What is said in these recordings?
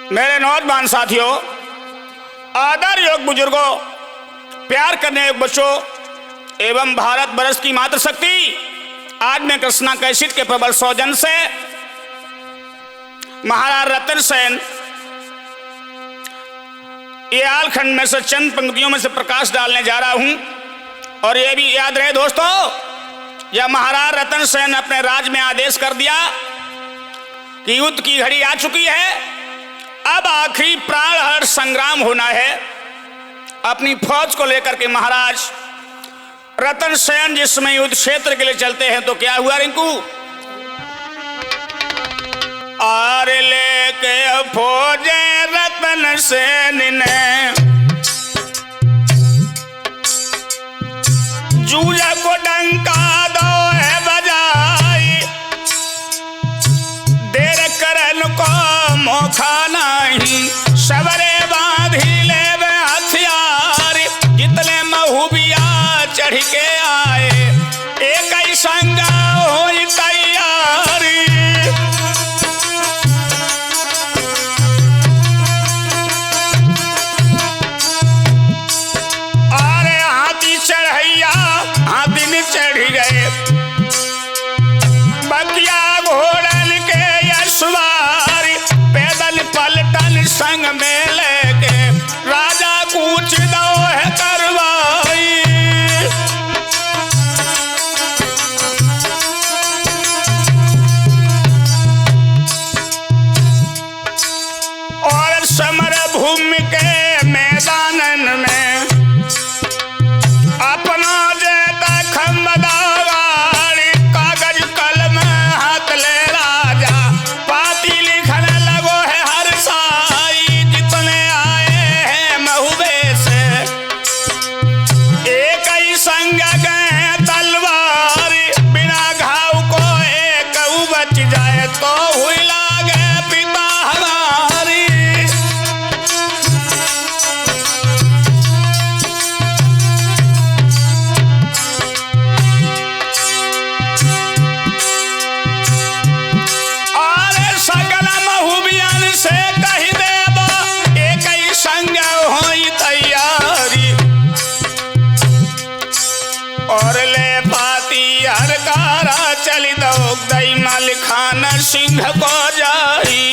मेरे नौजवान साथियों, आदर योग बुजुर्गों, प्यार करने योग्य बच्चों एवं भारत वर्ष की मातृशक्ति, आज मैं कृष्णा कैसेट के प्रबल सौजन से महाराज रतन सेन ये आलखंड में से चंद पंक्तियों में से प्रकाश डालने जा रहा हूं। और यह भी याद रहे दोस्तों, जब महाराज रतन सेन अपने राज में आदेश कर दिया कि युद्ध की घड़ी आ चुकी है, अब आखिरी प्राणहरण संग्राम होना है, अपनी फौज को लेकर के महाराज रतन सेन जिसमें युद्ध क्षेत्र के लिए चलते हैं, तो क्या हुआ रिंकू? और लेके फौज रतन सेन ने जूझा को डंका दो है बजाई, देर करन को मौका नहीं, सबरे बांधी ले हथियार, जितने महूबिया चढ़ के आए एक ही संगा हो तैयारी। अरे हाथी चढ़ैया हाथी ने चढ़ गए, बकिया घोड़न के यशवार, पैदल पलटन संग में लेके राजा कूच दो है करवाई। और समर भूमि के मैदानन में अपना जेता खम्बदारी, कागज कलम हाथ ले राजा, पाती लिखने लगो है हर साई, जितने आए हैं महुबे से एक ही संग गए तलवार, बिना घाव को एक बच जाए तो हुई लागे पिता हमारी। और सगल महूबियन से कही देबो एक ही संग होई तैयारी, और ले पाती हर कारा चली दो दई मल खान सिंह को जाई।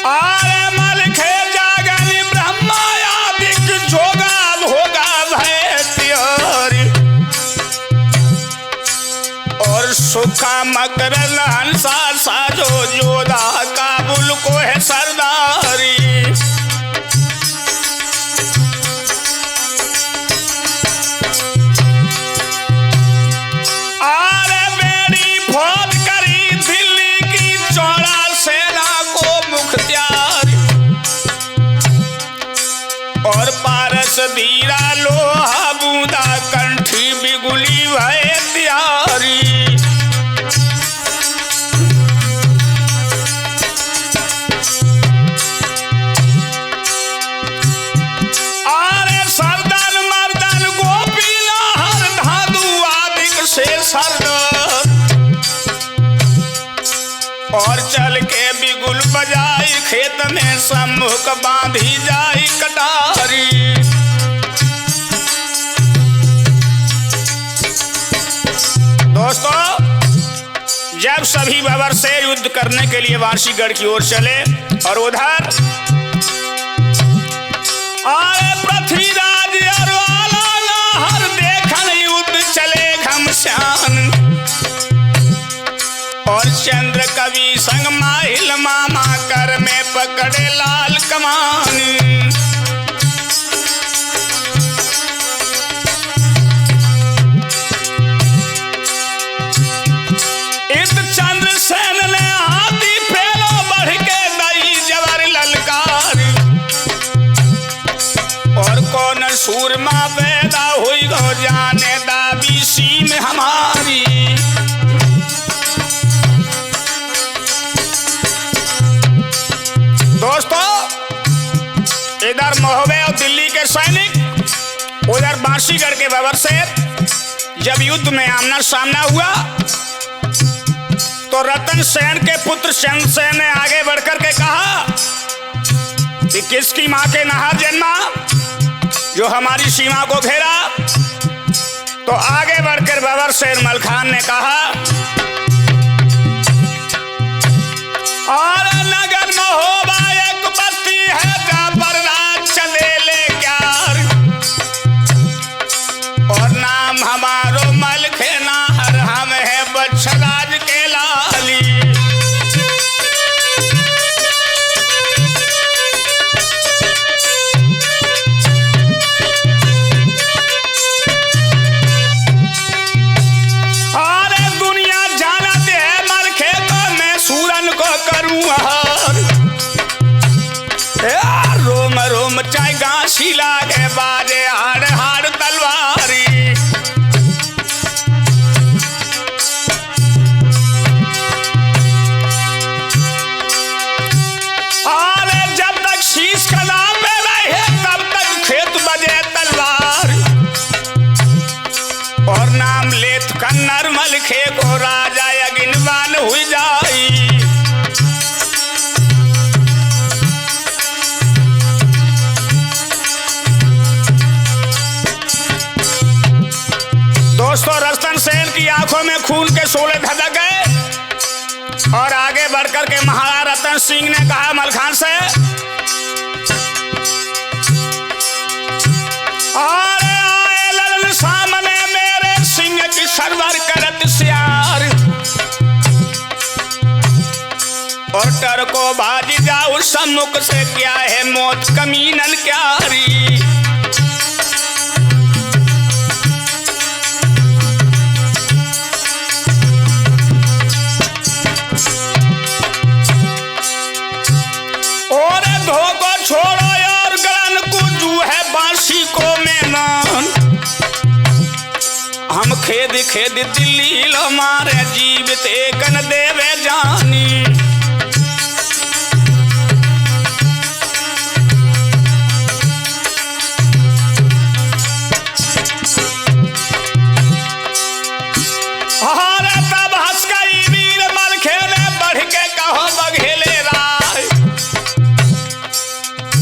आरे मल खे जागन ब्रह्मा आदिक जोगा भोगा भय त्योरी, और सुखा मकर हंसा साजो जोधा काबुल को है सरदारी। आरे बेड़ी फौज करी दिल्ली की चौड़ा सेना को मुख्तियार, और पारस धीरा लोहा बूंदा कंठी बिगुली भय त्यारी। आरे सरदार मर्दन गोपीला हर धादु आदिक से सरदार, और चल के बिगुल बजाई खेत में सम्मुख बांधी जाई कटारी। दोस्तों, जब सभी बाबर से युद्ध करने के लिए वार्षिकगढ़ की ओर चले, और उधर आए पृथ्वीराज अरवाला हर देखन युद्ध चले घमसान, और चंद्र कवि संग माहिल मामा कर में पकड़े लाल कमान। इस चंद्र सेन ने हाथी फेलो बढ़ के दई जवर ललकार, और कौन सूरमा पैदा हुई गो जाने दाबी सीम हमारी। दोस्तों, इधर महोबे और दिल्ली के सैनिक, उधर बांशीगढ़ के बाबर शेर, जब युद्ध में आमना सामना हुआ तो रतन सेन के पुत्र चंद्रसेन ने आगे बढ़कर के कहा कि किसकी मां के नहर जन्मा जो हमारी सीमा को घेरा। तो आगे बढ़कर बाबर शेर मलखान ने कहा, और नगर में होबा एक बस्ती है जहाँ पर राज चले ले क्यार, और नाम हमारो मलखे नाहर, हम है बछराज के लाली। रोम रोम चाय गांसी लागे बाजे हाड़ हाड़ तलवारी। अरे जब तक शीश कला पे रहे तब तक खेत बजे तलवार, और नाम लेत कन्नर मलखे को राजा यगिनवान हुई जाई। दोस्तों रतन सेन की आंखों में खून के शोले धधक गए और आगे बढ़कर के महाराजा रतन सिंह ने कहा मलखान से, अरे आए ललन सामने मेरे सिंह की सरवर करत सियार, और डर को भाज जाऊं सम्मुख से क्या है मौत कमीनन क्यारी। छोड़ो यार गलन कुजू है बांसी को मैनान, हम खेद खेद दिल्ली लो मारे जीवित एकन देवे जानी। अरे तब हंस गई वीर मलखे ने बढ़ के कहो बघेले राय,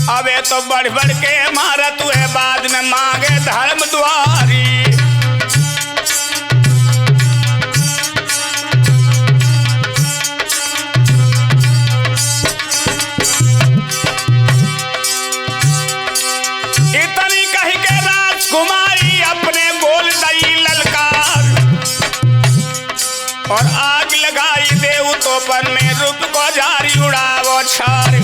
अबे तो बढ़ बढ़ के मारा तू है बाद में मांगे धर्म द्वारी। इतनी कही के राजकुमारी अपने बोल दई ललकार, और आग लगाई देव तोपन में रूप को जारी उड़ावो छार,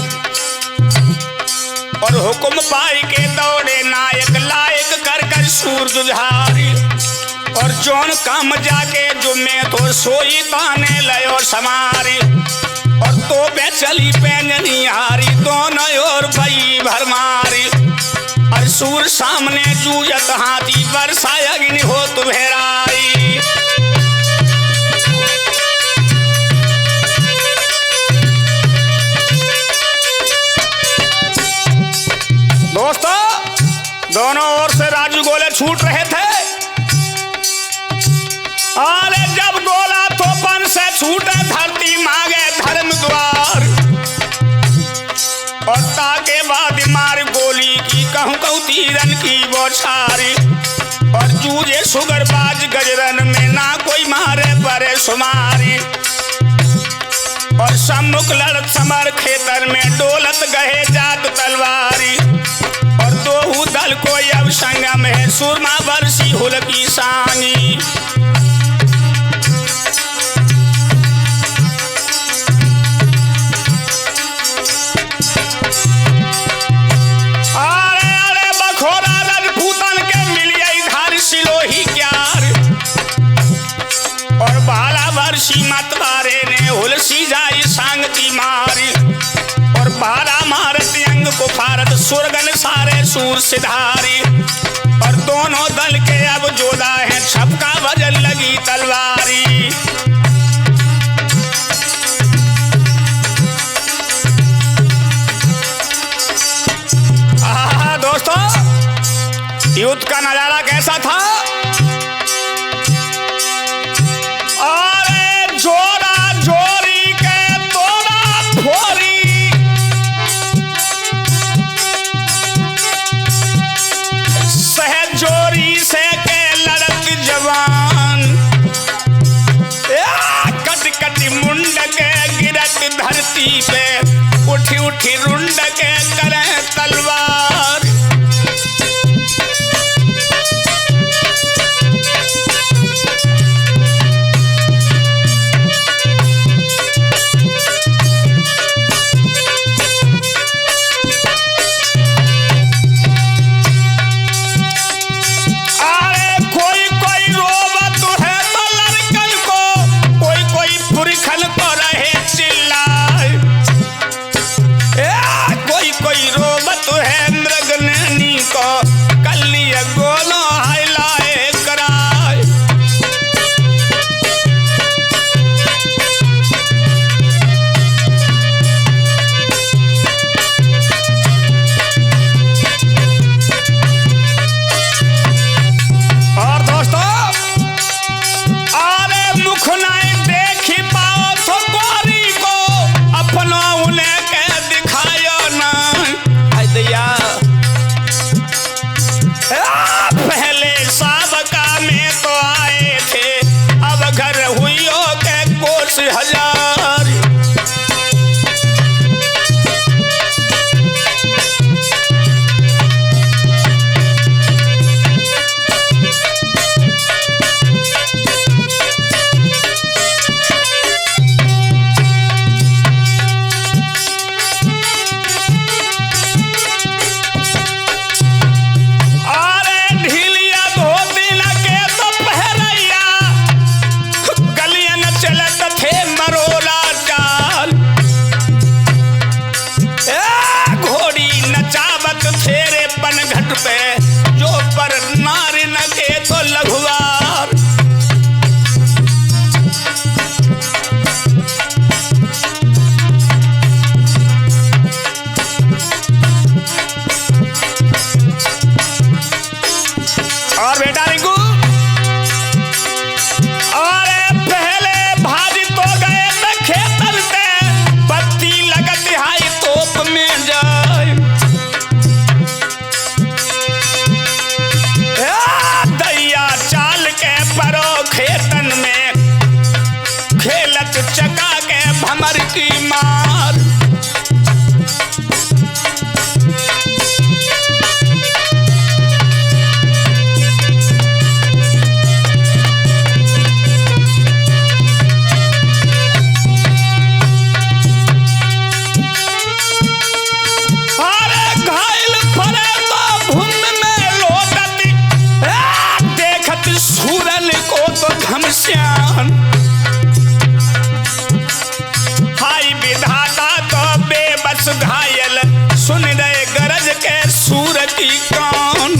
और हुक्म पाई के दौड़े नायक लायक कर कर सूर जुझारी, और जोन काम जाके जुम्मे तो सोई ताने लयो समारी, और तो बे चली पैंजनी हारी दोनों और भई भरमारी, और सूर सामने जूझत हाथी वर्षा अग्नि हो तुभेराई। दोस्तों दोनों ओर से राजू गोले छूट रहे थे, अरे जब गोला तोपन से छूटे धरती मांगे धर्म द्वार, और ताके बाद मार गोली की कहूं कहूं तीरन की बौछारी, और जूझे सुगरबाज गजरन में ना कोई मारे परे सुमारी, और सम्मुख लड़त समर खेतर में डोलत गहे जात तलवारी, और दोहू दल को अब संगम है सुरमा वर्षी हुलकी सानी। अरे अरे बखोरा रजपूतन के मिलिए धार सिलोही क्यार, और भाला वर्षी मतवारे ने हुलसी जाई सांगती मारी, और भाला मारत अंग को फारत सुरगन सारे सूर सिधारी, और दोनों दल के अब जोदा है छपका बजन लगी तलवारी। दोस्तों युद्ध का नजारा कैसा था? छाती पे उठी उठी रुंड के करे तलवार। हाय विधाता तो बेबस घायल, सुन रहे गरज के सूर की कौन।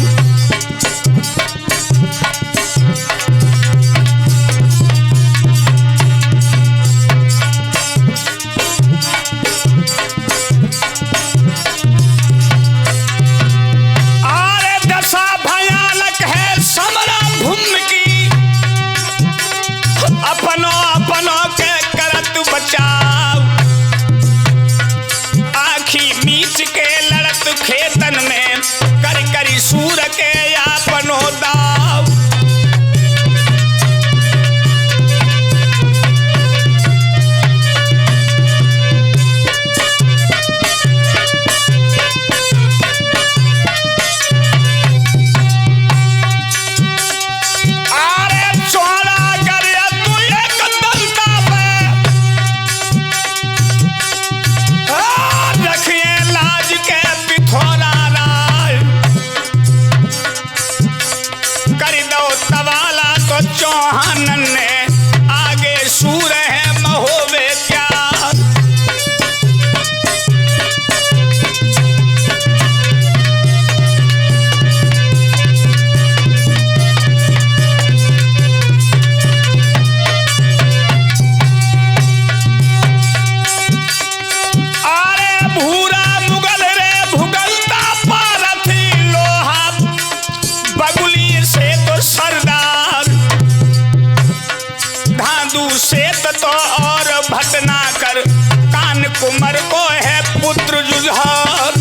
आरे दशा भयानक है समरा भूमि की, अपनों अपनों के करत बचाव। आखी मीच के लड़त खेतन में, कर करी सूर के अपनो दाव। चौहानन ने आगे सूर है महोबे प्यार। अरे भूरा मुगल रे भुगलता पारथी, लोहा बगुली से तो सरदार। धांधू सेत तो और भटना कर, कान कुमर को है पुत्र जुझार।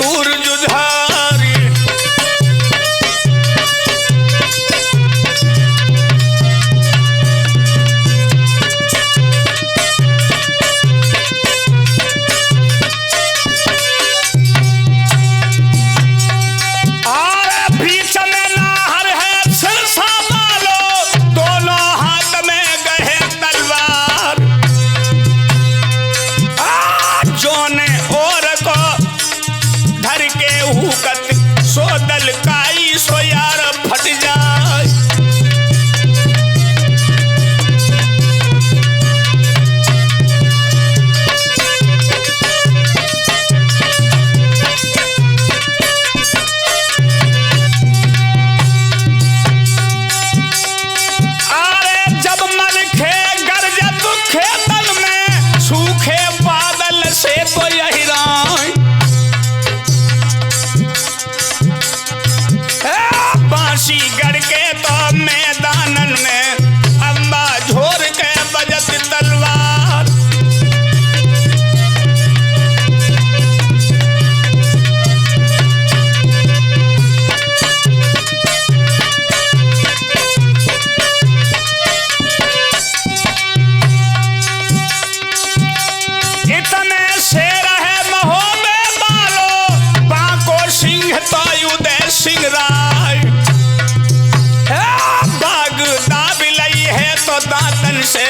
सूरजधारी। सो दल काई सो यार फट जाए। अरे जब मन खे गरजत खेतन में सूखे बादल से तो यही राय। बांसी गढ़ के तो मैदानन में अम्बा झोर के बजत तलवार। इतने से रहे महोबे बालो बांको सिंह तो उदय सिंह राय। बाग दाब लई है तो दातन से